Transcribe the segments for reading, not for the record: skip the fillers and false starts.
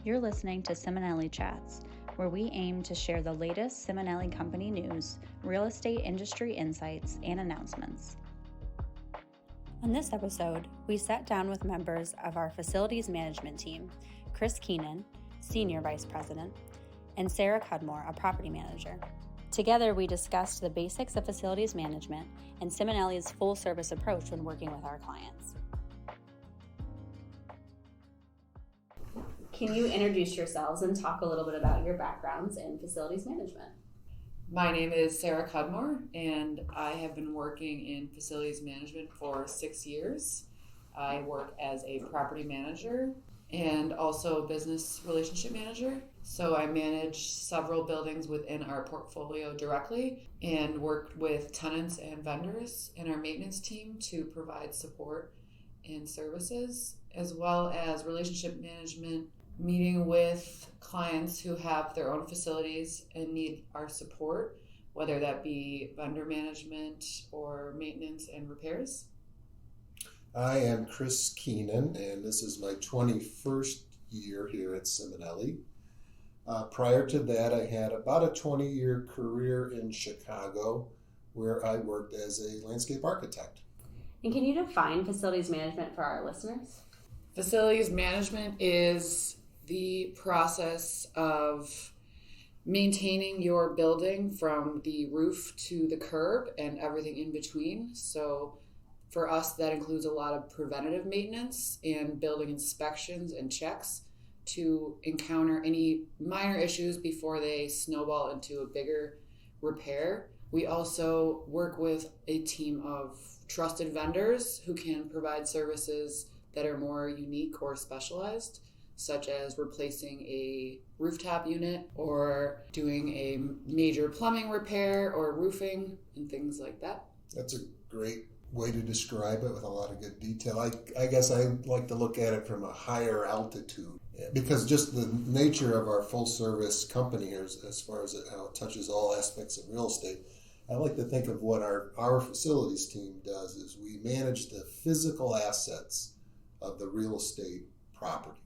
You're listening to Ciminelli Chats, where we aim to share the latest Ciminelli company news, real estate industry insights, and announcements. On this episode, we sat down with members of our facilities management team, Chris Keenan, Senior Vice President, and Sarah Cudmore, a property manager. Together, we discussed the basics of facilities management and Ciminelli's full-service approach when working with our clients. Can you introduce yourselves and talk a little bit about your backgrounds in facilities management? My name is Sarah Cudmore, and I have been working in facilities management for 6 years. I work as a property manager and also business relationship manager. So I manage several buildings within our portfolio directly and work with tenants and vendors in our maintenance team to provide support and services, as well as relationship management, meeting with clients who have their own facilities and need our support, whether that be vendor management or maintenance and repairs. I am Chris Keenan, and this is my 21st year here at Ciminelli. Prior to that, I had about a 20-year career in Chicago where I worked as a landscape architect. And can you define facilities management for our listeners? Facilities management is the process of maintaining your building from the roof to the curb and everything in between. So for us, that includes a lot of preventative maintenance and building inspections and checks to encounter any minor issues before they snowball into a bigger repair. We also work with a team of trusted vendors who can provide services that are more unique or specialized, such as replacing a rooftop unit or doing a major plumbing repair or roofing and things like that. That's a great way to describe it with a lot of good detail. I guess I like to look at it from a higher altitude because just the nature of our full service company here, as far as how it touches all aspects of real estate, I like to think of what our facilities team does is we manage the physical assets of the real estate property.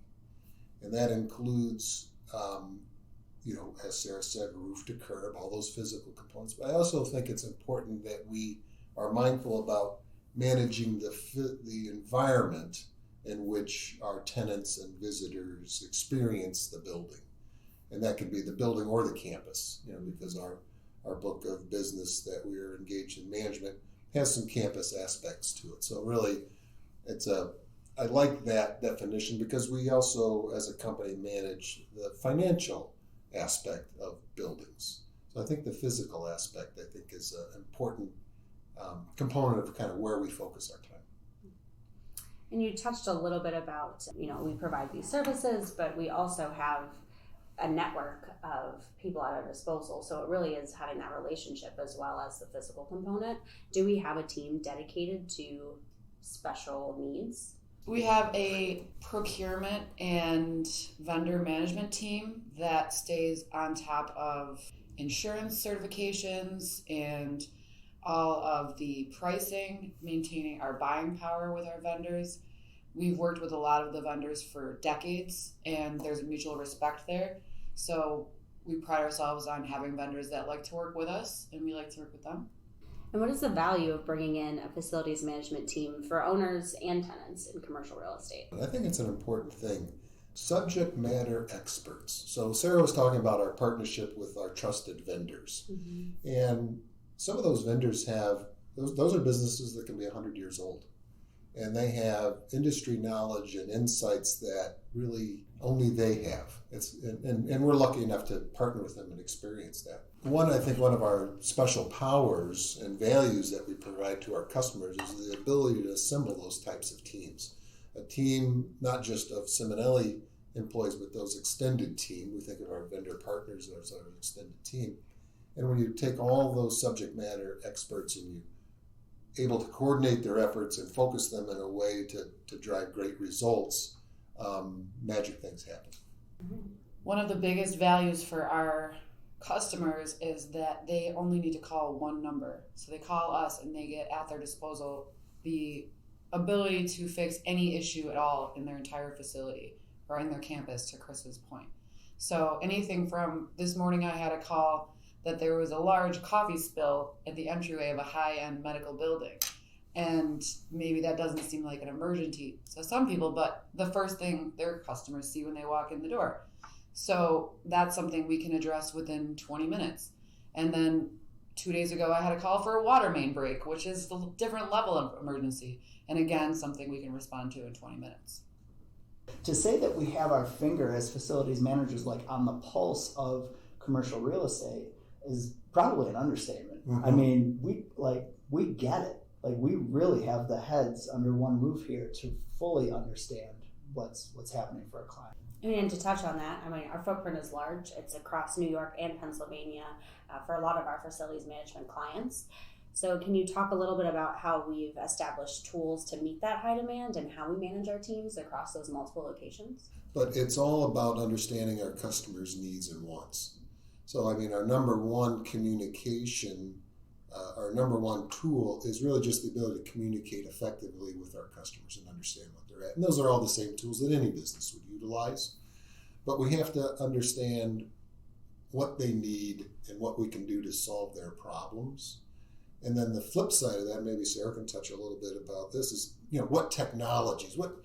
And that includes, as Sarah said, roof to curb, all those physical components. But I also think it's important that we are mindful about managing the environment in which our tenants and visitors experience the building. And that could be the building or the campus, because our book of business that we are engaged in management has some campus aspects to it. So really, I like that definition because we also, as a company, manage the financial aspect of buildings. So I think the physical aspect, is an important component of kind of where we focus our time. And you touched a little bit about, we provide these services, but we also have a network of people at our disposal. So it really is having that relationship as well as the physical component. Do we have a team dedicated to special needs? We have a procurement and vendor management team that stays on top of insurance certifications and all of the pricing, maintaining our buying power with our vendors. We've worked with a lot of the vendors for decades, and there's a mutual respect there. So we pride ourselves on having vendors that like to work with us, and we like to work with them. And what is the value of bringing in a facilities management team for owners and tenants in commercial real estate? I think it's an important thing. Subject matter experts. So Sarah was talking about our partnership with our trusted vendors. Mm-hmm. And some of those vendors those are businesses that can be 100 years old. And they have industry knowledge and insights that really only they have. And we're lucky enough to partner with them and experience that. I think one of our special powers and values that we provide to our customers is the ability to assemble those types of teams. A team not just of Ciminelli employees, but those extended team. We think of our vendor partners as our extended team. And when you take all those subject matter experts and you able to coordinate their efforts and focus them in a way to drive great results, magic things happen. One of the biggest values for our customers is that they only need to call one number. So they call us and they get at their disposal the ability to fix any issue at all in their entire facility. running their campus, to Chris's point. So anything from this morning, I had a call that there was a large coffee spill at the entryway of a high-end medical building. And maybe that doesn't seem like an emergency to some people, but the first thing their customers see when they walk in the door. So that's something we can address within 20 minutes. And then 2 days ago, I had a call for a water main break, which is a different level of emergency. And again, something we can respond to in 20 minutes. To say that we have our finger as facilities managers like on the pulse of commercial real estate is probably an understatement. Mm-hmm. I mean, we get it. Like, we really have the heads under one roof here to fully understand what's happening for a client. I mean, and to touch on that, I mean, our footprint is large. It's across New York and Pennsylvania for a lot of our facilities management clients. So can you talk a little bit about how we've established tools to meet that high demand and how we manage our teams across those multiple locations? But it's all about understanding our customers' needs and wants. So, I mean, our number one communication, our number one tool is really just the ability to communicate effectively with our customers and understand what they're at. And those are all the same tools that any business would utilize. But we have to understand what they need and what we can do to solve their problems. And then the flip side of that, maybe Sarah can touch a little bit about this, is, what technologies, what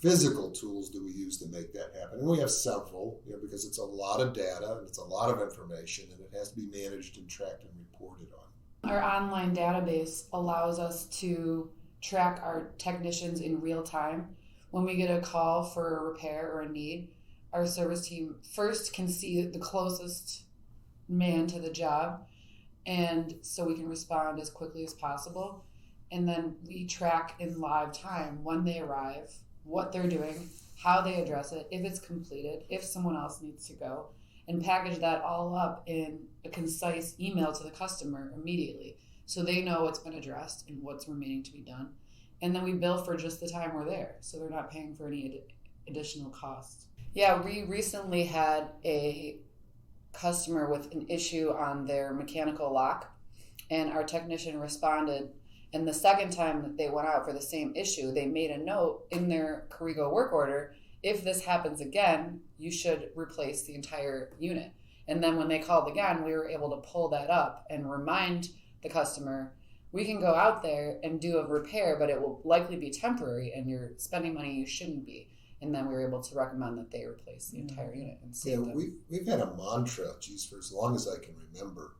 physical tools do we use to make that happen? And we have several, because it's a lot of data and it's a lot of information, and it has to be managed and tracked and reported on. Our online database allows us to track our technicians in real time. When we get a call for a repair or a need, our service team first can see the closest man to the job, and so we can respond as quickly as possible. And then we track in live time when they arrive, what they're doing, how they address it, if it's completed, if someone else needs to go, and package that all up in a concise email to the customer immediately so they know it's been addressed and what's remaining to be done. And then we bill for just the time we're there, so they're not paying for any additional costs. Yeah, we recently had a customer with an issue on their mechanical lock, and our technician responded. And the second time that they went out for the same issue, they made a note in their Corrigo work order: if this happens again, you should replace the entire unit. And then when they called again, we were able to pull that up and remind the customer, we can go out there and do a repair, but it will likely be temporary and you're spending money you shouldn't be. And then we were able to recommend that they replace the entire unit and save them. We've had a mantra, for as long as I can remember,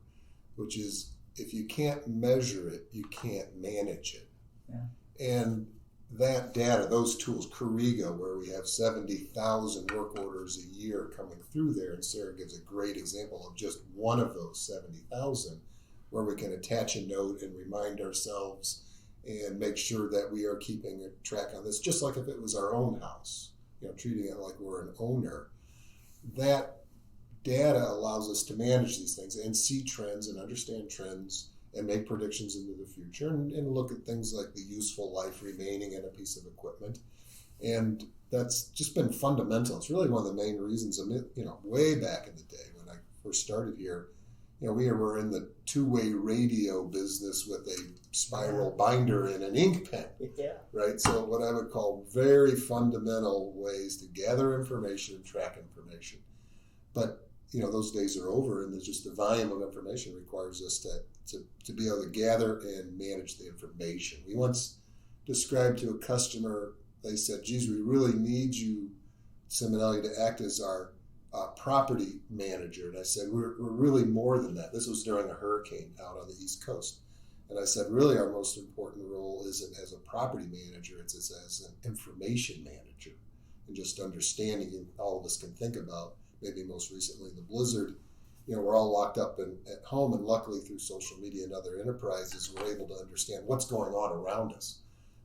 which is, if you can't measure it, you can't manage it. Yeah. And that data, those tools, Corrigo, where we have 70,000 work orders a year coming through there, and Sarah gives a great example of just one of those 70,000, where we can attach a note and remind ourselves and make sure that we are keeping a track on this, just like if it was our own house, treating it like we're an owner. That data allows us to manage these things and see trends and understand trends and make predictions into the future and look at things like the useful life remaining in a piece of equipment. And that's just been fundamental. It's really one of the main reasons, way back in the day when I first started here, we were in the two-way radio business with a spiral binder and an ink pen, right? So what I would call very fundamental ways to gather information and track information. But those days are over, and there's just the volume of information requires us to be able to gather and manage the information. We once described to a customer, they said, geez, we really need you, Ciminelli, to act as our property manager. And I said, we're really more than that. This was during a hurricane out on the East Coast. And I said, really, our most important role isn't as a property manager, it's as an information manager, and just understanding, and all of us can think about, maybe most recently the blizzard. We're all locked up at home, and luckily through social media and other enterprises, we're able to understand what's going on around us.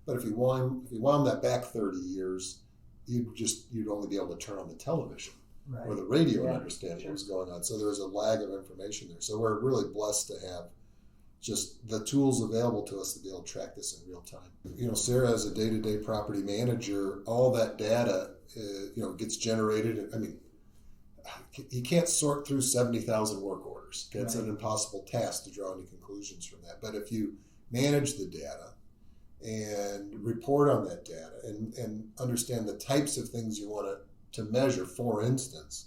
But if you wound that back 30 years, you'd only be able to turn on the television or the radio and understand what was going on. So there's a lag of information there. So we're really blessed to have just the tools available to us to be able to track this in real time. Sarah, as a day-to-day property manager, all that data, gets generated. I mean, you can't sort through 70,000 work orders. It's an impossible task to draw any conclusions from that. But if you manage the data and report on that data and understand the types of things you want to measure. For instance,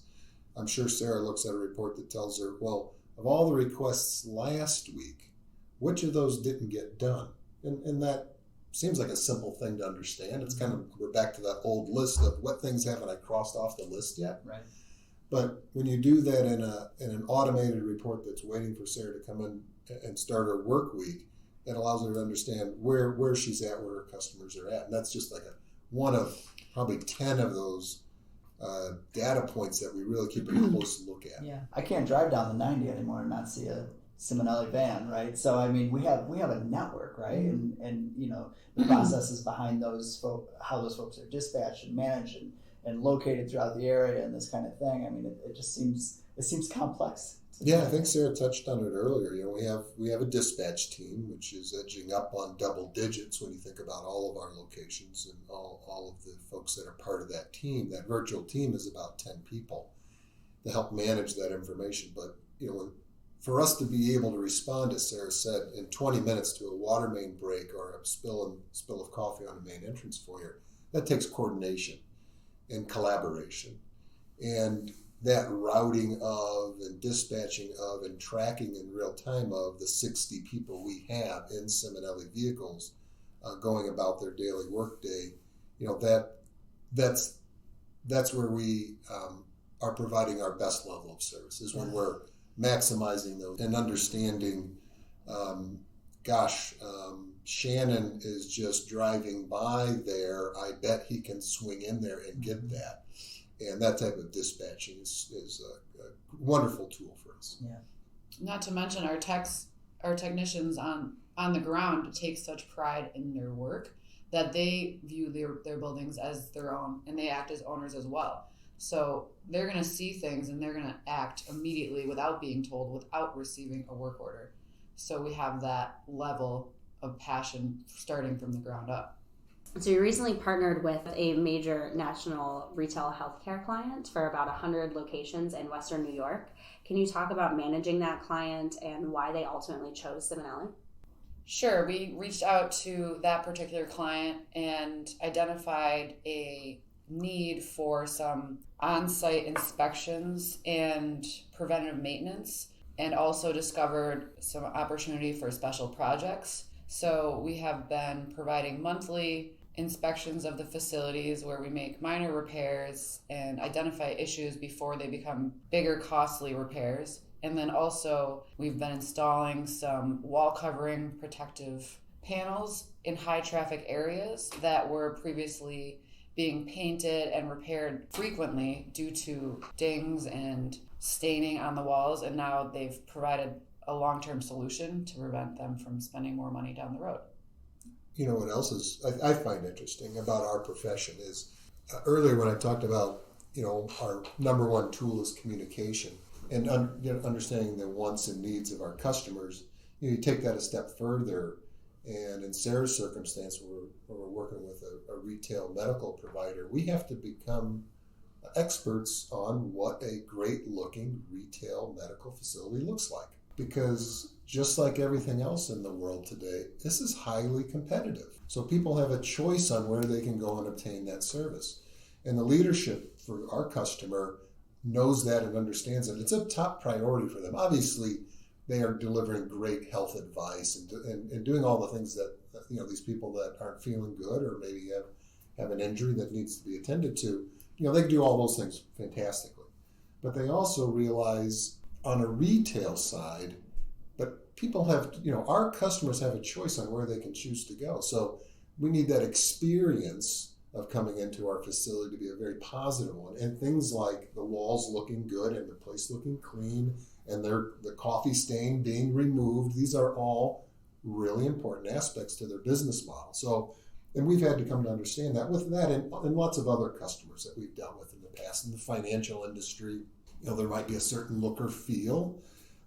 I'm sure Sarah looks at a report that tells her, well, of all the requests last week, which of those didn't get done? And that seems like a simple thing to understand. It's kind of, we're back to that old list of what things haven't I crossed off the list yet? Right. But when you do that in an automated report that's waiting for Sarah to come in and start her work week, that allows her to understand where she's at, where her customers are at. And that's just like one of probably 10 of those data points that we really keep a close look at. Yeah, I can't drive down the 90 anymore and not see a Ciminelli van, right? So I mean, we have a network, right? And you know, the processes behind those how those folks are dispatched and managed and located throughout the area and this kind of thing. I mean, it just seems complex. Yeah, I think Sarah touched on it earlier. You know, we have a dispatch team, which is edging up on double digits when you think about all of our locations and all of the folks that are part of that team. That virtual team is about 10 people to help manage that information. But, you know, for us to be able to respond, as Sarah said, in 20 minutes to a water main break or a spill of coffee on a main entrance foyer, that takes coordination and collaboration. And that routing of and dispatching of and tracking in real time of the 60 people we have in Ciminelli vehicles going about their daily workday, you know, that's where we are providing our best level of service, is when we're maximizing those and understanding, Shannon is just driving by there. I bet he can swing in there and get that. And that type of dispatching is a wonderful tool for us. Yeah. Not to mention our technicians on the ground take such pride in their work that they view their buildings as their own, and they act as owners as well. So they're going to see things and they're going to act immediately without being told, without receiving a work order. So we have that level of passion starting from the ground up. So you recently partnered with a major national retail healthcare client for about 100 locations in Western New York. Can you talk about managing that client and why they ultimately chose Ciminelli? Sure. We reached out to that particular client and identified a need for some on-site inspections and preventative maintenance, and also discovered some opportunity for special projects. So we have been providing monthly inspections of the facilities where we make minor repairs and identify issues before they become bigger, costly repairs. And then also we've been installing some wall covering protective panels in high traffic areas that were previously being painted and repaired frequently due to dings and staining on the walls. And now they've provided a long-term solution to prevent them from spending more money down the road. You know what else is I find interesting about our profession is earlier when I talked about, you know, our number one tool is communication and understanding the wants and needs of our customers. You take that a step further, and in Sarah's circumstance, where we're working with a retail medical provider, we have to become experts on what a great looking retail medical facility looks like. Because just like everything else in the world today, this is highly competitive. So people have a choice on where they can go and obtain that service. And the leadership for our customer knows that and understands it. It's a top priority for them. Obviously, they are delivering great health advice and doing all the things that, you know, these people that aren't feeling good or maybe have an injury that needs to be attended to, you know, they do all those things fantastically. But they also realize on a retail side, but people have, you know, our customers have a choice on where they can choose to go. So we need that experience of coming into our facility to be a very positive one. And things like the walls looking good and the place looking clean and the coffee stain being removed, these are all really important aspects to their business model. So, and we've had to come to understand that with that and lots of other customers that we've dealt with in the past. In the financial industry, you know, there might be a certain look or feel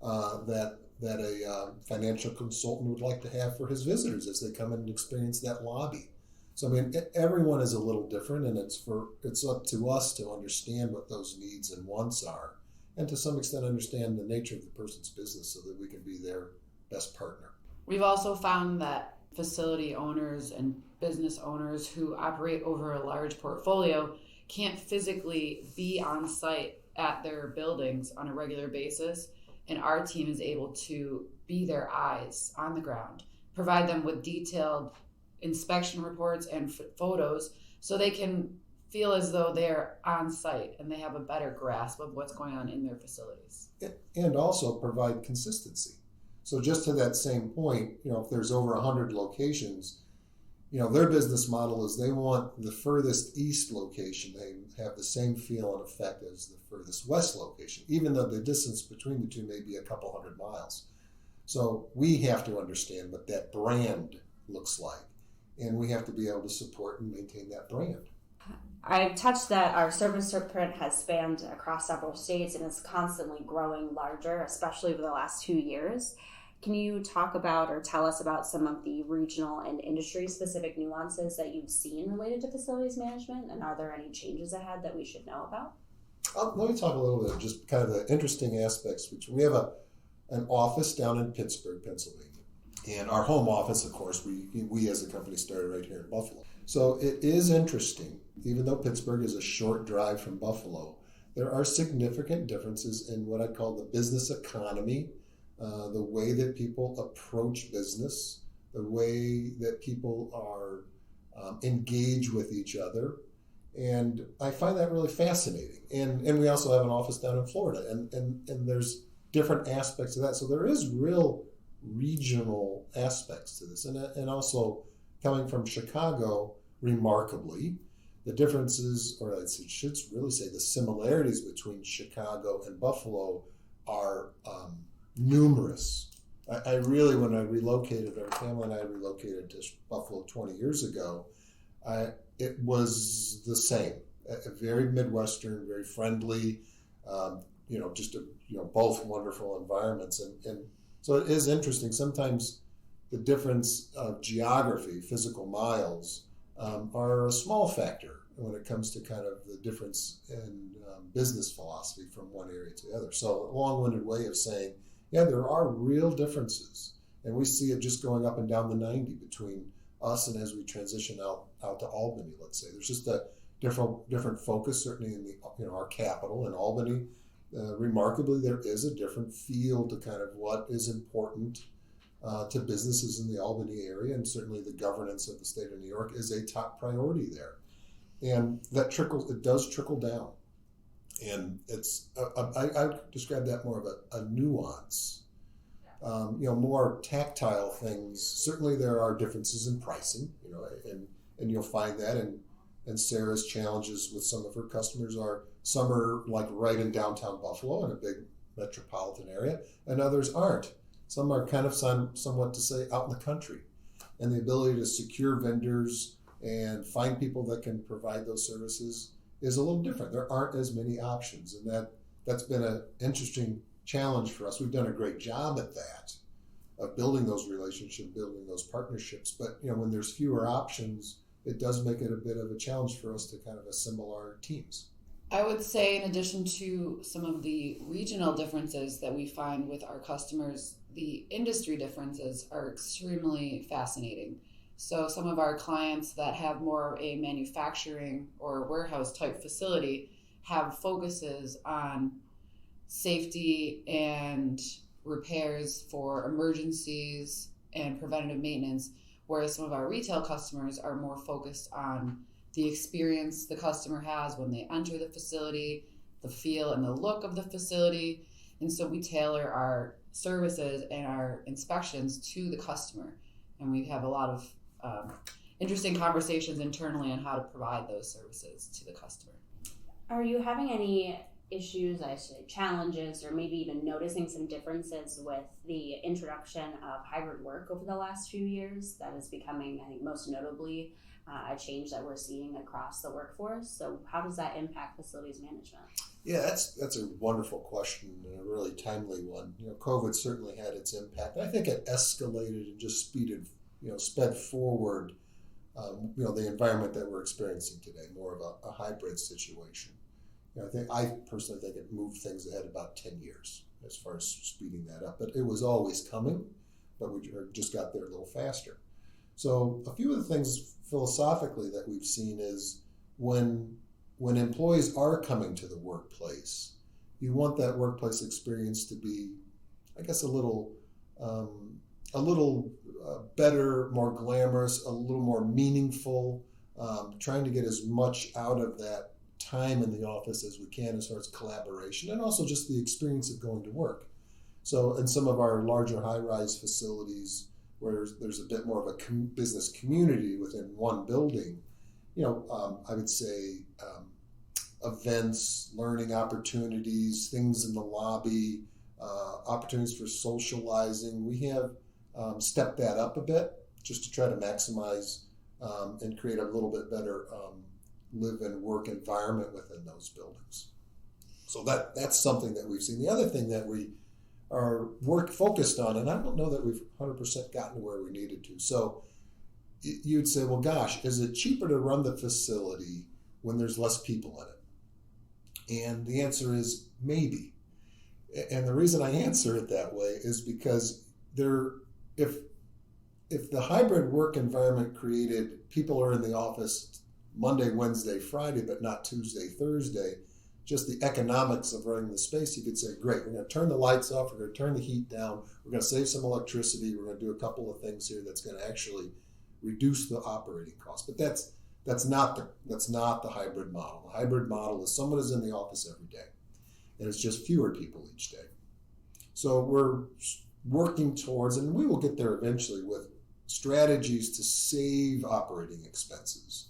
that a financial consultant would like to have for his visitors as they come in and experience that lobby. So, I mean, everyone is a little different, and it's up to us to understand what those needs and wants are, and to some extent understand the nature of the person's business so that we can be their best partner. We've also found that facility owners and business owners who operate over a large portfolio can't physically be on site at their buildings on a regular basis, and our team is able to be their eyes on the ground, provide them with detailed inspection reports and photos so they can feel as though they're on site and they have a better grasp of what's going on in their facilities. And also provide consistency. So just to that same point, if there's over 100 locations, their business model is they want the furthest east location. They have the same feel and effect as the furthest west location, even though the distance between the two may be a couple hundred miles. So we have to understand what that brand looks like, and we have to be able to support and maintain that brand. I've touched that our service footprint has spanned across several states and is constantly growing larger, especially over the last 2 years. Can you talk about or tell us about some of the regional and industry-specific nuances that you've seen related to facilities management, and are there any changes ahead that we should know about? Let me talk a little bit of just kind of the interesting aspects. We have an office down in Pittsburgh, Pennsylvania, and our home office, of course, we as a company started right here in Buffalo. So it is interesting, even though Pittsburgh is a short drive from Buffalo, there are significant differences in what I call the business economy, the way that people approach business, the way that people are engaged with each other. And I find that really fascinating. And we also have an office down in Florida, and there's different aspects of that. So there is real regional aspects to this. And also coming from Chicago, remarkably, the differences, or I should really say the similarities between Chicago and Buffalo are numerous. I really, when I relocated, our family and I relocated to Buffalo 20 years ago, it was the same. A very Midwestern, very friendly, both wonderful environments. And so it is interesting. Sometimes the difference of geography, physical miles, are a small factor when it comes to kind of the difference in business philosophy from one area to the other. So a long-winded way of saying, yeah, there are real differences. And we see it just going up and down the 90 between us and as we transition out to Albany, let's say. There's just a different focus, certainly in our capital in Albany. Remarkably, there is a different feel to kind of what is important to businesses in the Albany area, and certainly the governance of the state of New York is a top priority there. And that does trickle down. And it's, I describe that more of a nuance. More tactile things. Certainly there are differences in pricing, and you'll find that. And Sarah's challenges with some of her customers are, some are like right in downtown Buffalo in a big metropolitan area, and others aren't. Some are kind of somewhat to say out in the country. And the ability to secure vendors and find people that can provide those services is a little different. There aren't as many options, and that's been an interesting challenge for us. We've done a great job at that, of building those relationships, building those partnerships. But when there's fewer options, it does make it a bit of a challenge for us to kind of assemble our teams. I would say, in addition to some of the regional differences that we find with our customers, the industry differences are extremely fascinating. So some of our clients that have more of a manufacturing or warehouse type facility have focuses on safety and repairs for emergencies and preventative maintenance, whereas some of our retail customers are more focused on the experience the customer has when they enter the facility, the feel and the look of the facility. And so we tailor our services and our inspections to the customer. And we have a lot of interesting conversations internally on how to provide those services to the customer. Are you having any issues, challenges, or maybe even noticing some differences with the introduction of hybrid work over the last few years that is becoming, I think, most notably a change that we're seeing across the workforce? So how does that impact facilities management? Yeah, that's a wonderful question and a really timely one. COVID certainly had its impact. I think it escalated and just sped forward the environment that we're experiencing today, more of a hybrid situation. I personally think it moved things ahead about 10 years as far as speeding that up. But it was always coming, but we just got there a little faster. So a few of the things philosophically that we've seen is when employees are coming to the workplace, you want that workplace experience to be, I guess, a little better, more glamorous, a little more meaningful, trying to get as much out of that time in the office as we can as far as collaboration and also just the experience of going to work. So in some of our larger high-rise facilities where there's a bit more of a business community within one building, I would say events, learning opportunities, things in the lobby, opportunities for socializing. We have stepped that up a bit just to try to maximize and create a little bit better live and work environment within those buildings. So that's something that we've seen. The other thing that we are focused on, and I don't know that we've 100% gotten to where we needed to. So you'd say, well, gosh, is it cheaper to run the facility when there's less people in it? And the answer is maybe. And the reason I answer it that way is because if the hybrid work environment created people are in the office Monday, Wednesday, Friday, but not Tuesday, Thursday, just the economics of running the space, you could say, great, we're going to turn the lights off, we're going to turn the heat down, we're going to save some electricity, we're going to do a couple of things here that's going to actually reduce the operating cost. But that's not the hybrid model. The hybrid model is someone is in the office every day, and it's just fewer people each day. So we're working towards, and we will get there eventually with strategies to save operating expenses.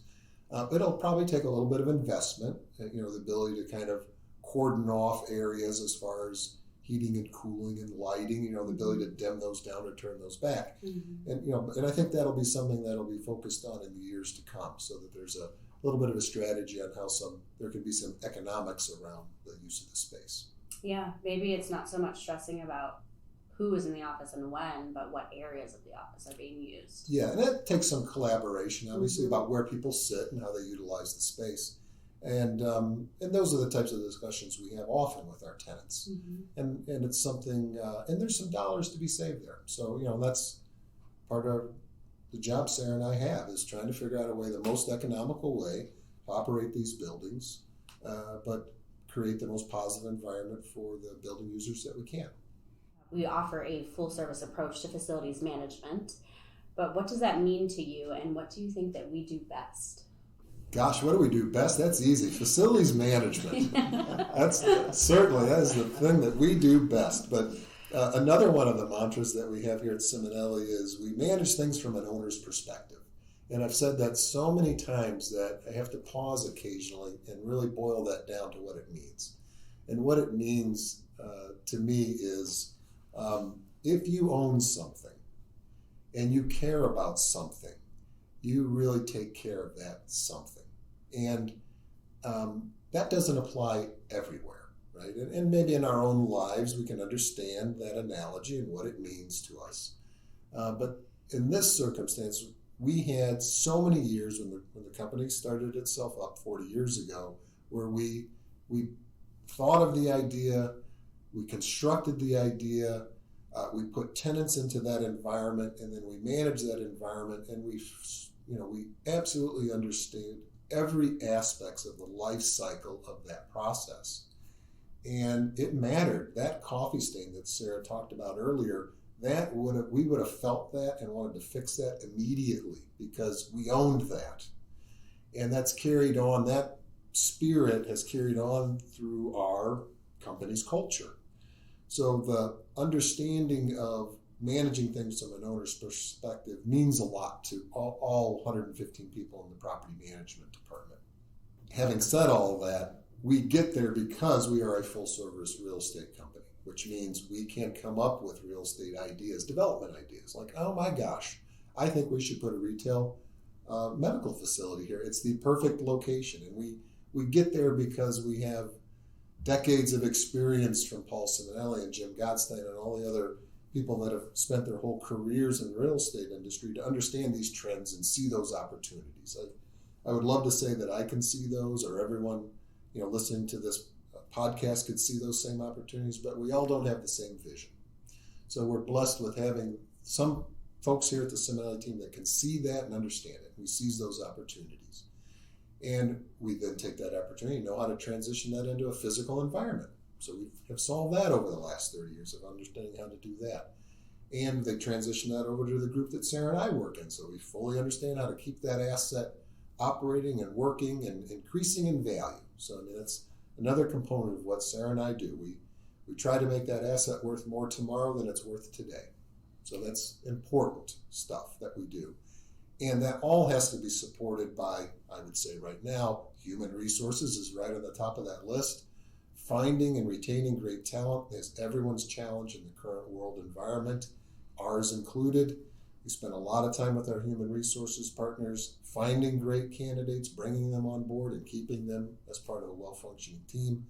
It'll probably take a little bit of investment, the ability to kind of cordon off areas as far as heating and cooling and lighting, the ability to dim those down or turn those back. Mm-hmm. And I think that'll be something that'll be focused on in the years to come, so that there's a little bit of a strategy on how there can be some economics around the use of the space. Yeah, maybe it's not so much stressing about who is in the office and when, but what areas of the office are being used. Yeah, and that takes some collaboration, obviously, mm-hmm. about where people sit and how they utilize the space. And those are the types of discussions we have often with our tenants. Mm-hmm. And it's something, and there's some dollars to be saved there. So, that's part of the job Sarah and I have, is trying to figure out a way, the most economical way to operate these buildings, but create the most positive environment for the building users that we can. We offer a full-service approach to facilities management, but what does that mean to you, and what do you think that we do best? Gosh, what do we do best? That's easy. Facilities management. That is the thing that we do best. But another one of the mantras that we have here at Ciminelli is we manage things from an owner's perspective. And I've said that so many times that I have to pause occasionally and really boil that down to what it means. And what it means to me is if you own something and you care about something, you really take care of that something. And that doesn't apply everywhere, right? And maybe in our own lives we can understand that analogy and what it means to us. But in this circumstance, we had so many years when the company started itself up 40 years ago, where we thought of the idea, we constructed the idea, we put tenants into that environment, and then we manage that environment, and we absolutely understand every aspect of the life cycle of that process. And it mattered. That coffee stain that Sarah talked about earlier, we would have felt that and wanted to fix that immediately because we owned that. And that's carried on, that spirit has carried on through our company's culture. So the understanding of managing things from an owner's perspective means a lot to all 115 people in the property management department. Having said all of that, we get there because we are a full-service real estate company, which means we can come up with real estate ideas, development ideas, like, oh my gosh, I think we should put a retail medical facility here. It's the perfect location. And we get there because we have decades of experience from Paul Ciminelli and Jim Gottstein and all the other people that have spent their whole careers in the real estate industry to understand these trends and see those opportunities. I would love to say that I can see those, or everyone listening to this podcast could see those same opportunities, but we all don't have the same vision. So we're blessed with having some folks here at the Ciminelli team that can see that and understand it. We seize those opportunities. And we then take that opportunity and know how to transition that into a physical environment. So we have solved that over the last 30 years of understanding how to do that. And they transition that over to the group that Sarah and I work in. So we fully understand how to keep that asset operating and working and increasing in value. So I mean, that's another component of what Sarah and I do. We try to make that asset worth more tomorrow than it's worth today. So that's important stuff that we do. And that all has to be supported by, I would say right now, human resources is right on the top of that list. Finding and retaining great talent is everyone's challenge in the current world environment, ours included. We spend a lot of time with our human resources partners, finding great candidates, bringing them on board, and keeping them as part of a well-functioning team.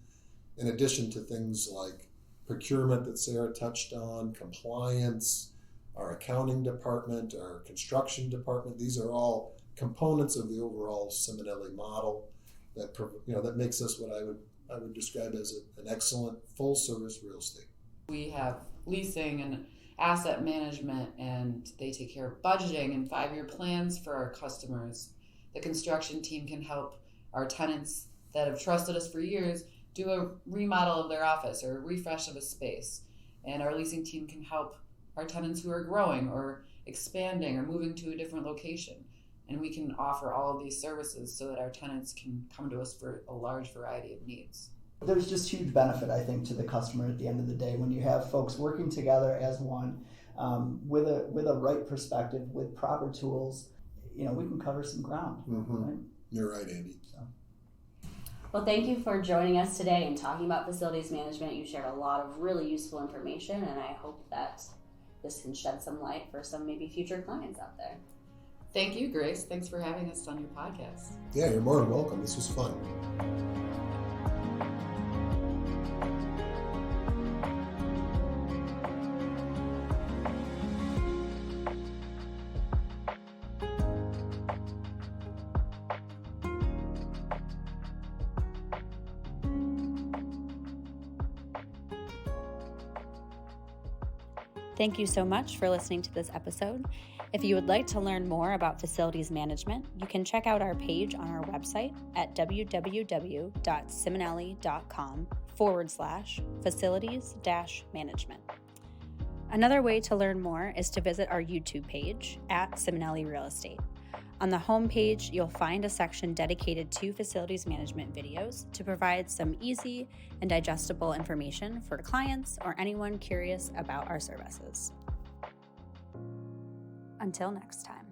In addition to things like procurement that Sarah touched on, compliance, our accounting department, our construction department, these are all components of the overall Ciminelli model that that makes us what I would describe as an excellent full-service real estate. We have leasing and asset management, and they take care of budgeting and 5-year plans for our customers. The construction team can help our tenants that have trusted us for years do a remodel of their office or a refresh of a space. And our leasing team can help our tenants who are growing or expanding or moving to a different location. And we can offer all of these services so that our tenants can come to us for a large variety of needs. There's just huge benefit, I think, to the customer at the end of the day when you have folks working together as one with a right perspective, with proper tools. We can cover some ground. Mm-hmm. Right? You're right, Andy. Well, thank you for joining us today and talking about facilities management. You shared a lot of really useful information, and I hope that this can shed some light for some maybe future clients out there. Thank you, Grace. Thanks for having us on your podcast. Yeah, you're more than welcome. This was fun. Thank you so much for listening to this episode. If you would like to learn more about facilities management, you can check out our page on our website at www.ciminelli.com/facilities-management. Another way to learn more is to visit our YouTube page at Ciminelli Real Estate. On the homepage, you'll find a section dedicated to facilities management videos to provide some easy and digestible information for clients or anyone curious about our services. Until next time.